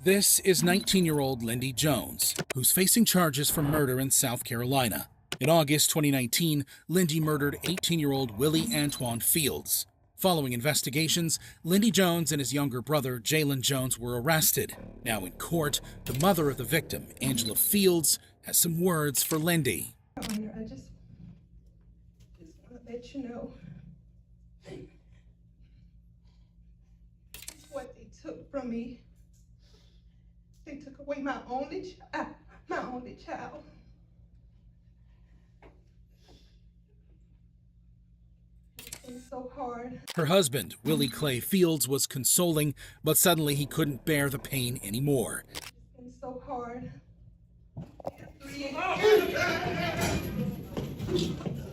This is 19-year-old Lindy Jones, who's facing charges for murder in South Carolina. In August 2019, Lindy murdered 18-year-old Willie Fields. Following investigations, Lindy Jones and his younger brother, Jalen Jones, were arrested. Now in court, the mother of the victim, Angela Fields, has some words for Lindy. Honor, I just want to let you know what they took from me. They took away my only child. It's so hard. Her husband, Willie Fields, was consoling, but suddenly he couldn't bear the pain anymore. It's so hard.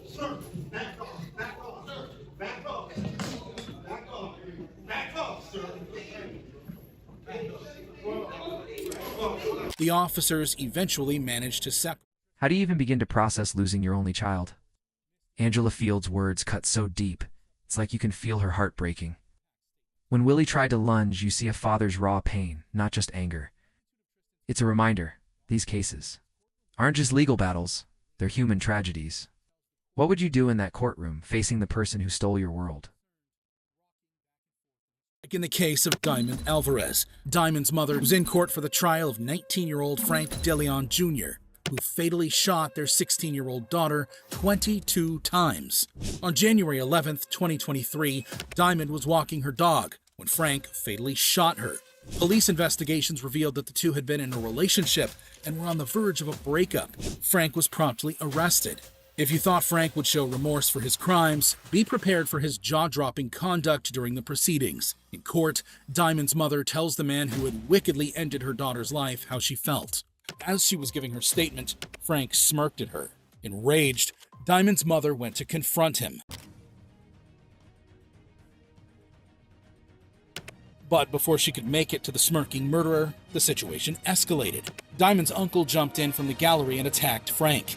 Sir, back off, back off, sir, back off, back off, back off, sir. The officers eventually managed to separate. How do you even begin to process losing your only child? Angela Fields' words cut so deep, it's like you can feel her heart breaking. When Willie tried to lunge, you see a father's raw pain, not just anger. It's a reminder, these cases aren't just legal battles, they're human tragedies. What would you do in that courtroom, facing the person who stole your world? Like in the case of Diamond Alvarez, Diamond's mother was in court for the trial of 19-year-old Frank DeLeon Jr., who fatally shot their 16-year-old daughter 22 times. On January 11th, 2023, Diamond was walking her dog when Frank fatally shot her. Police investigations revealed that the two had been in a relationship and were on the verge of a breakup. Frank was promptly arrested. If you thought Frank would show remorse for his crimes, be prepared for his jaw-dropping conduct during the proceedings. In court, Diamond's mother tells the man who had wickedly ended her daughter's life how she felt. As she was giving her statement, Frank smirked at her. Enraged, Diamond's mother went to confront him. But before she could make it to the smirking murderer, the situation escalated. Diamond's uncle jumped in from the gallery and attacked Frank.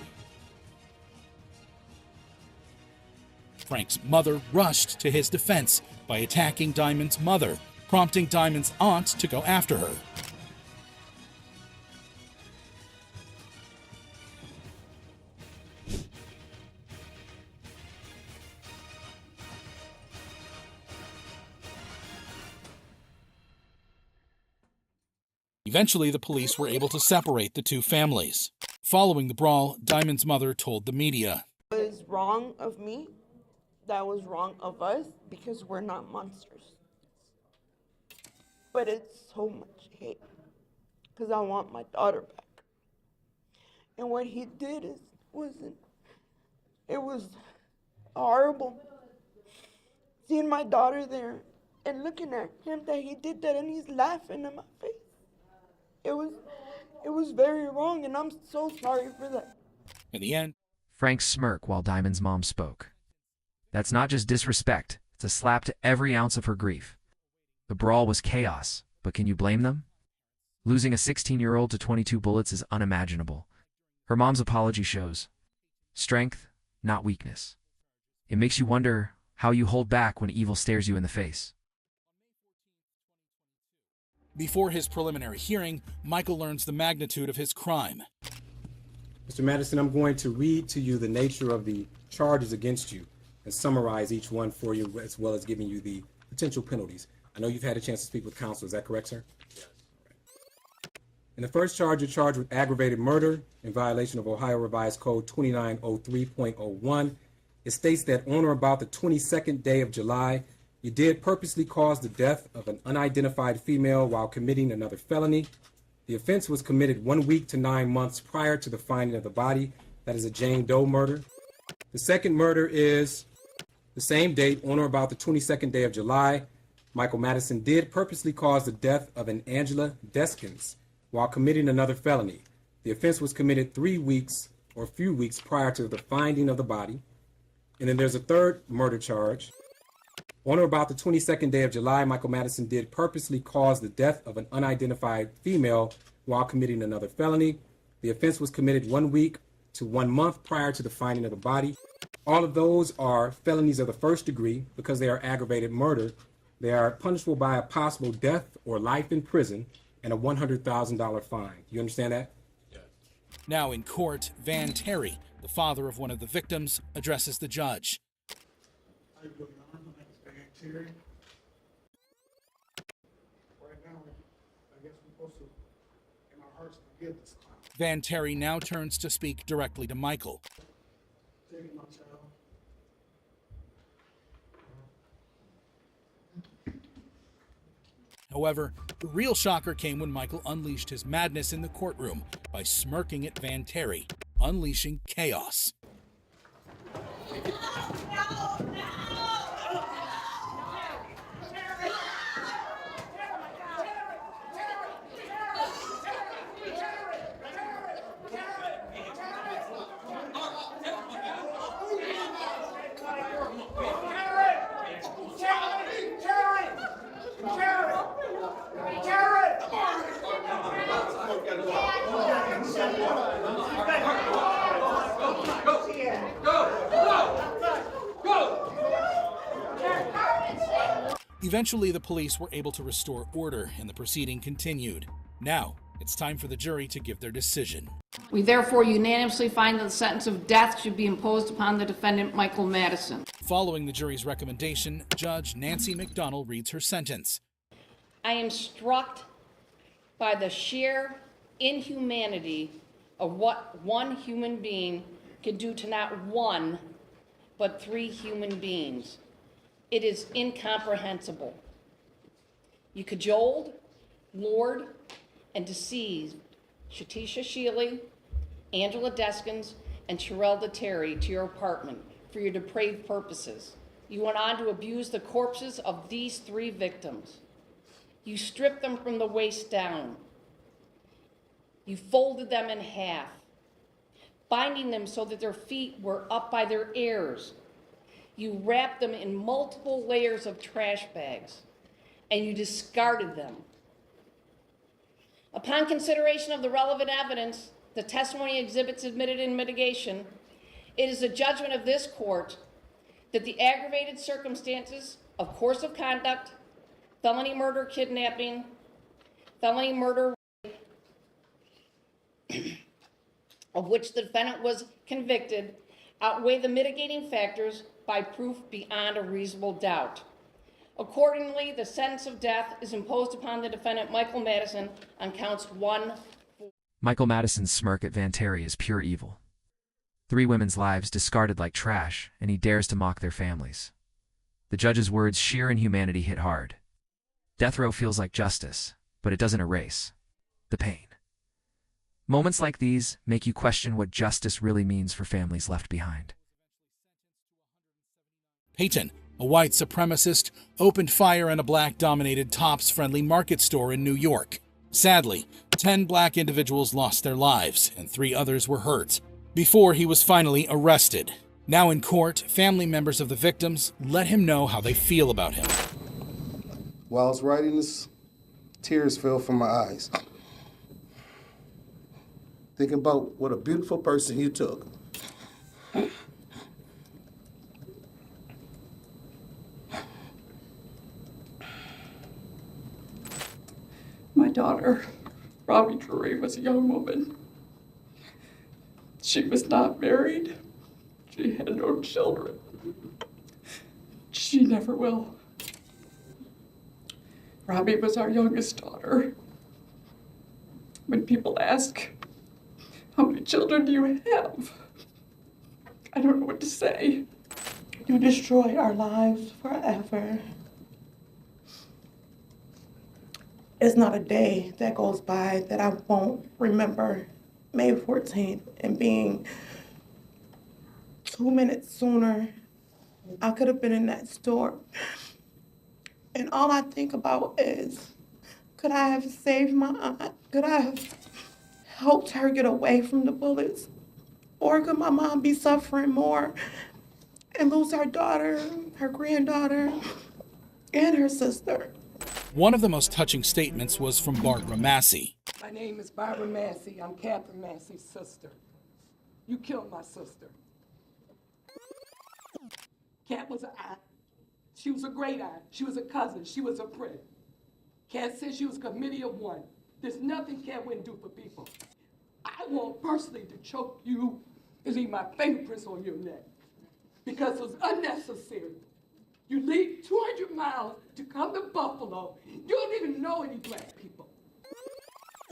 Frank's mother rushed to his defense by attacking Diamond's mother, prompting Diamond's aunt to go after her. Eventually, the police were able to separate the two families. Following the brawl, Diamond's mother told the media, "It was wrong of me. That was wrong of us because we're not monsters. But it's so much hate because I want my daughter back. And what he did it was horrible. Seeing my daughter there and looking at him that he did that and he's laughing in my face. It was very wrong and I'm so sorry for that." In the end, Frank smirked while Diamond's mom spoke. That's not just disrespect, it's a slap to every ounce of her grief. The brawl was chaos, but can you blame them? Losing a 16-year-old to 22 bullets is unimaginable. Her mom's apology shows strength, not weakness. It makes you wonder how you hold back when evil stares you in the face. before his preliminary hearing, Michael learns the magnitude of his crime. Mr. Madison, I'm going to read to you the nature of the charges against you and summarize each one for you, as well as giving you the potential penalties. I know you've had a chance to speak with counsel. Is that correct, sir? Yes. In the first charge, you're charged with aggravated murder in violation of Ohio Revised Code 2903.01. It states that on or about the 22nd day of July, you did purposely cause the death of an unidentified female while committing another felony. The offense was committed 1 week to 9 months prior to the finding of the body. That is a Jane Doe murder. The second murder is the same date, on or about the 22nd day of July. Michael Madison did purposely cause the death of an Angela Deskins while committing another felony. The offense was committed 3 weeks or a few weeks prior to the finding of the body. And then there's a third murder charge. On or about the 22nd day of July, Michael Madison did purposely cause the death of an unidentified female while committing another felony. The offense was committed 1 week to 1 month prior to the finding of the body. All of those are felonies of the first degree because they are aggravated murder. They are punishable by a possible death or life in prison and a $100,000 fine. You understand that? Now in court, Van Terry, the father of one of the victims, addresses the judge. How you doing, Your Honor? My name is Van Terry. Right now, I guess we're supposed to, in our hearts, forgive this crime. Van Terry now turns to speak directly to Michael. Taking my child. However, the real shocker came when Michael unleashed his madness in the courtroom by smirking at Van Terry, unleashing chaos. Eventually, the police were able to restore order and the proceeding continued. Now, it's time for the jury to give their decision. We therefore unanimously find that the sentence of death should be imposed upon the defendant, Michael Madison. Following the jury's recommendation, Judge Nancy McDonnell reads her sentence. I am struck by the sheer inhumanity of what one human being can do to not one, but 3 human beings. It is incomprehensible. You cajoled, lured, and deceived Shatisha Shealy, Angela Deskins, and Sherelda Terry to your apartment for your depraved purposes. You went on to abuse the corpses of these 3 victims. You stripped them from the waist down. You folded them in half, binding them so that their feet were up by their ears. You wrapped them in multiple layers of trash bags, and you discarded them. Upon consideration of the relevant evidence, the testimony exhibits admitted in mitigation, it is a judgment of this court that the aggravated circumstances of course of conduct, felony murder, kidnapping, felony murder, of which the defendant was convicted, outweigh the mitigating factors by proof beyond a reasonable doubt. Accordingly, the sentence of death is imposed upon the defendant, Michael Madison, on counts 1. Michael Madison's smirk at Van Terry is pure evil. 3 women's lives discarded like trash, and he dares to mock their families. The judge's words, sheer inhumanity, hit hard. Death row feels like justice, but it doesn't erase the pain. Moments like these make you question what justice really means for families left behind. Payton, a white supremacist, opened fire in a black-dominated Tops-friendly market store in New York. Sadly, 10 black individuals lost their lives, and 3 others were hurt, before he was finally arrested. Now in court, family members of the victims let him know how they feel about him. While I was writing this, tears fell from my eyes. Thinking about what a beautiful person you took. My daughter, Robbie Drury, was a young woman. She was not married. She had no children. She never will. Robbie was our youngest daughter. When people ask, how many children do you have? I don't know what to say. You destroy our lives forever. It's not a day that goes by that I won't remember May 14th and being 2 minutes sooner. I could have been in that store. And all I think about is, could I have saved my aunt? Could I have helped her get away from the bullets? Or could my mom be suffering more and lose her daughter, her granddaughter, and her sister? One of the most touching statements was from Barbara Massie. My name is Barbara Massie. I'm Catherine Massie's sister. You killed my sister. Cat was an aunt. She was a great aunt. She was a cousin. She was a friend. Cat said she was a committee of 1. There's nothing Cat wouldn't do for people. I want personally to choke you and leave my fingerprints on your neck because it was unnecessary. You leave 200 miles to come to Buffalo. You don't even know any black people.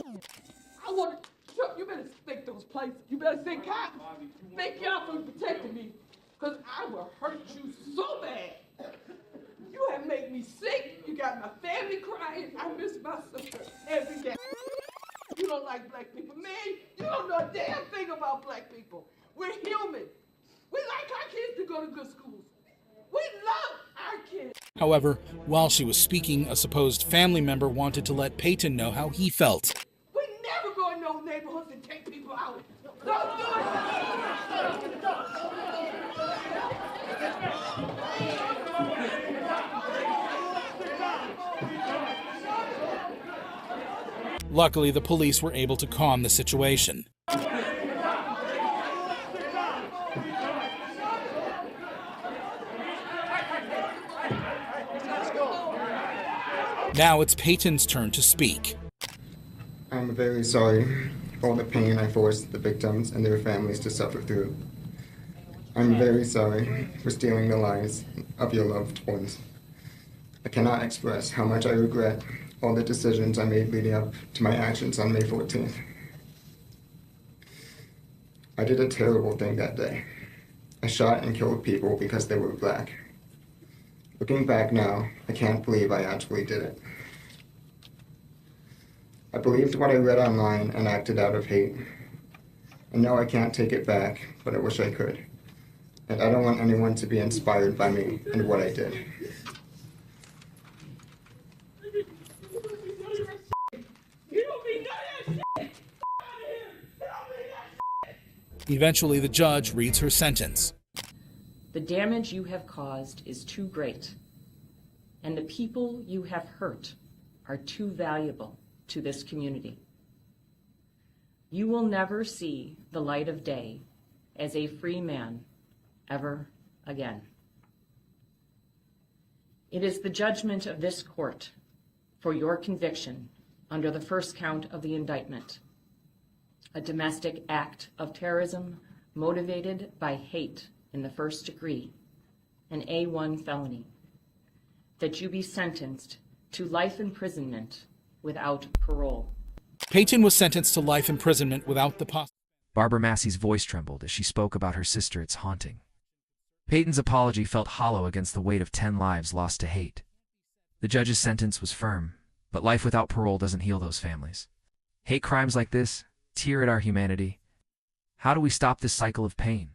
I want to, you better think those places. You better think cops. Thank y'all for protecting me because I will hurt you so bad. You have made me sick. You got my family crying. I miss my sister every day. You don't like black people. Man, you don't know a damn thing about black people. We're human. We like our kids to go to good schools. We love our kids. However, while she was speaking, a supposed family member wanted to let Payton know how he felt. We never go in those neighborhoods and take people out. Don't do it. Luckily, the police were able to calm the situation. Now it's Payton's turn to speak. I'm very sorry for all the pain I forced the victims and their families to suffer through. I'm very sorry for stealing the lives of your loved ones. I cannot express how much I regret all the decisions I made leading up to my actions on May 14th. I did a terrible thing that day. I shot and killed people because they were black. Looking back now, I can't believe I actually did it. I believed what I read online and acted out of hate. And now I can't take it back, but I wish I could. And I don't want anyone to be inspired by me and what I did. Eventually, the judge reads her sentence. The damage you have caused is too great, and the people you have hurt are too valuable to this community. You will never see the light of day as a free man ever again. It is the judgment of this court for your conviction under the first count of the indictment, a domestic act of terrorism motivated by hate in the first degree, an A1 felony, that you be sentenced to life imprisonment without parole. Payton was sentenced to life imprisonment without the possibility. Barbara Massie's voice trembled as she spoke about her sister. It's haunting. Payton's apology felt hollow against the weight of 10 lives lost to hate. The judge's sentence was firm, but life without parole doesn't heal those families. Hate crimes like this tear at our humanity. How do we stop this cycle of pain?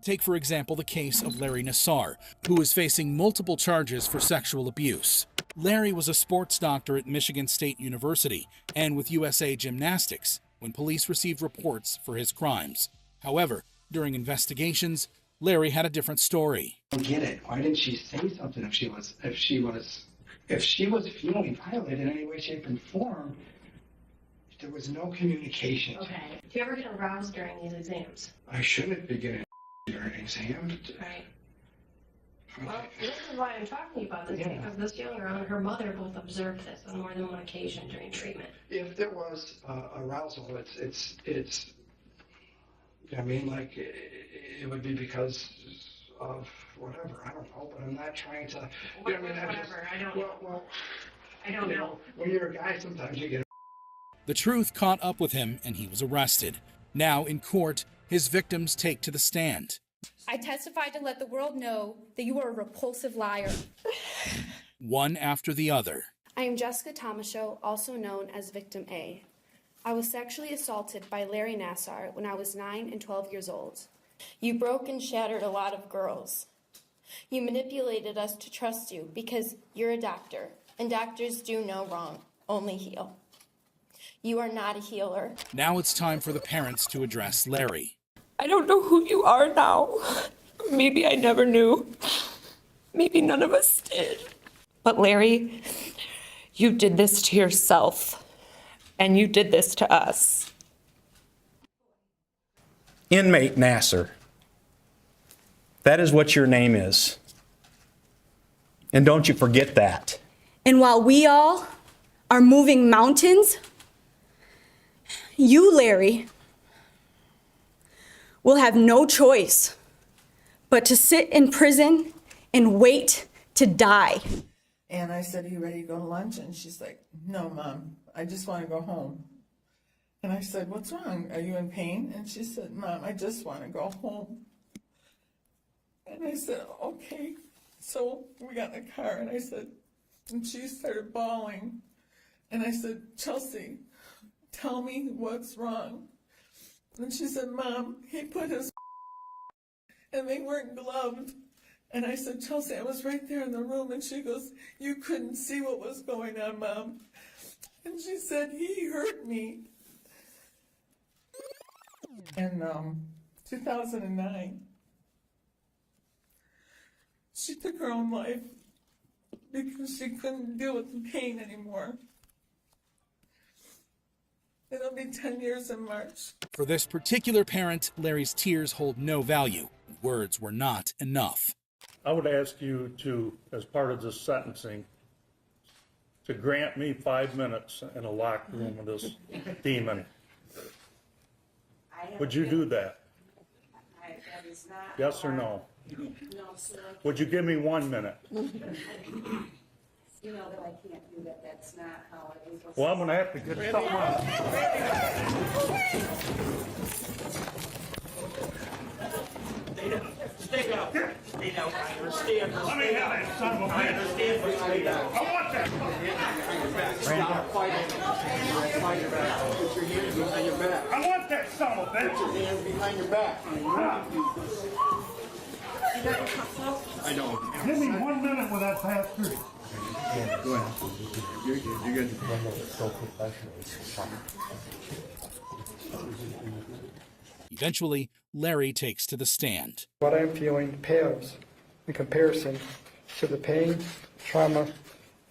Take, for example, the case of Larry Nassar, who is facing multiple charges for sexual abuse. Larry was a sports doctor at Michigan State University and with USA Gymnastics when police received reports for his crimes. However, during investigations, Larry had a different story. I don't get it. Why didn't she say something if she was feeling violated in any way, shape, and form? There was no communication. Okay. Do you ever get aroused during these exams? I shouldn't be getting during exams. Right. Okay. Well, this is why I'm talking to you about this, because this young girl and her mother both observed this on more than one occasion during treatment. If there was arousal, it's. I mean, like it would be because of whatever. I don't know, but I'm not trying to. Whatever. I don't know. Well, I don't know. When you're a guy, sometimes you get. The truth caught up with him and he was arrested. Now, in court, his victims take to the stand. I testified to let the world know that you are a repulsive liar. One after the other. I am Jessica Tomashow, also known as Victim A. I was sexually assaulted by Larry Nassar when I was 9 and 12 years old. You broke and shattered a lot of girls. You manipulated us to trust you because you're a doctor, and doctors do no wrong, only heal. You are not a healer. Now it's time for the parents to address Larry. I don't know who you are now. Maybe I never knew. Maybe none of us did. But Larry, you did this to yourself, and you did this to us. Inmate Nassar. That is what your name is. And don't you forget that. And while we all are moving mountains, you, Larry, will have no choice but to sit in prison and wait to die. And I said, "Are you ready to go to lunch?" And she's like, "No, Mom, I just want to go home." And I said, "What's wrong? Are you in pain?" And she said, "Mom, I just want to go home." And I said, "Okay." So we got in the car and I said, and she started bawling. And I said, "Chelsea, tell me what's wrong." And she said, "Mom, he put his and they weren't gloved." And I said, "Chelsea, I was right there in the room." And she goes, "You couldn't see what was going on, Mom." And she said, "He hurt me." In 2009, she took her own life because she couldn't deal with the pain anymore. It'll be 10 years in March. For this particular parent, Larry's tears hold no value. Words were not enough. I would ask you to, as part of this sentencing, to grant me 5 minutes in a locked room with this demon. Would you do that? Yes or no? No, sir. Would you give me 1 minute? You know that I can't do that. That's not how it is. Well, I'm going to have to get something on. Stay down. Stay down. I understand. Let me have that son of a bitch. I understand, but stay down. I want that. Stop fighting. Behind your back. Put your hands behind your back. I want that son of a bitch. Put your hands behind your back. I know. Give me 1 minute with that bastard. Go ahead. You guys are Eventually, Larry takes to the stand. What I'm feeling pales in comparison to the pain, trauma,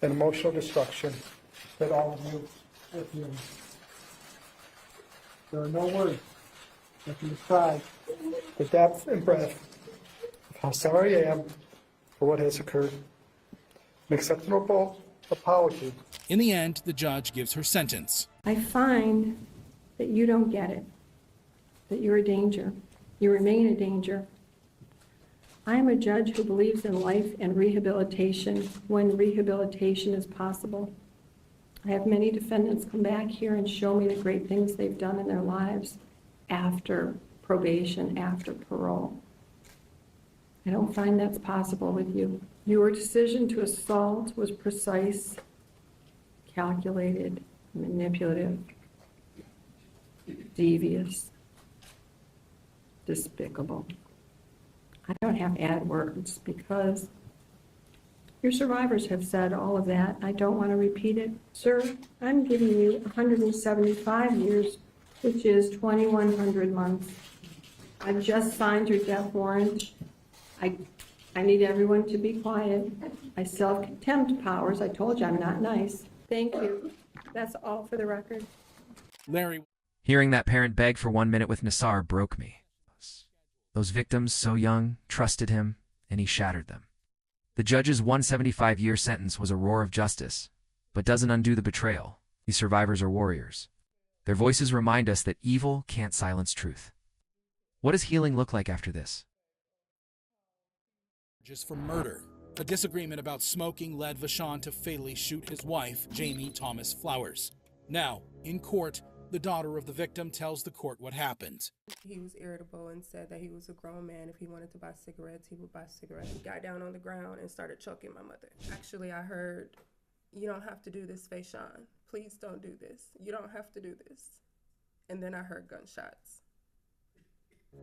and emotional destruction that all of you have feeling. There are no words that can describe the depth and breadth of how sorry I am for what has occurred. An acceptable apology. In the end, the judge gives her sentence. I find that you don't get it, that you're a danger. You remain a danger. I am a judge who believes in life and rehabilitation when rehabilitation is possible. I have many defendants come back here and show me the great things they've done in their lives after probation, after parole. I don't find that's possible with you. Your decision to assault was precise, calculated, manipulative, devious, despicable. I don't have to add words because your survivors have said all of that. I don't want to repeat it. Sir, I'm giving you 175 years, which is 2,100 months. I've just signed your death warrant. I need everyone to be quiet. I still have contempt powers. I told you I'm not nice. Thank you. That's all for the record. Larry. Hearing that parent beg for 1 minute with Nassar broke me. Those victims, so young, trusted him, and he shattered them. The judge's 175-year sentence was a roar of justice, but doesn't undo the betrayal. These survivors are warriors. Their voices remind us that evil can't silence truth. What does healing look like after this? Just for murder. A disagreement about smoking led Vashon to fatally shoot his wife, Jamie Thomas Flowers. Now, in court, the daughter of the victim tells the court what happened. He was irritable and said that he was a grown man. If he wanted to buy cigarettes, he would buy cigarettes. He got down on the ground and started choking my mother. Actually, I heard, "You don't have to do this, Vashon. Please don't do this. You don't have to do this." And then I heard gunshots.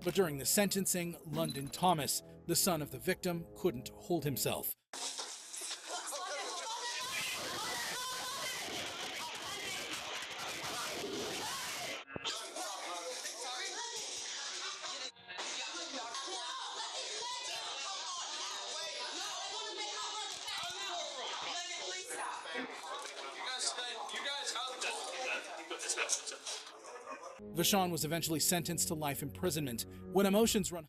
But during the sentencing, London Thomas, the son of the victim, couldn't hold himself. Vashon was eventually sentenced to life imprisonment. When emotions run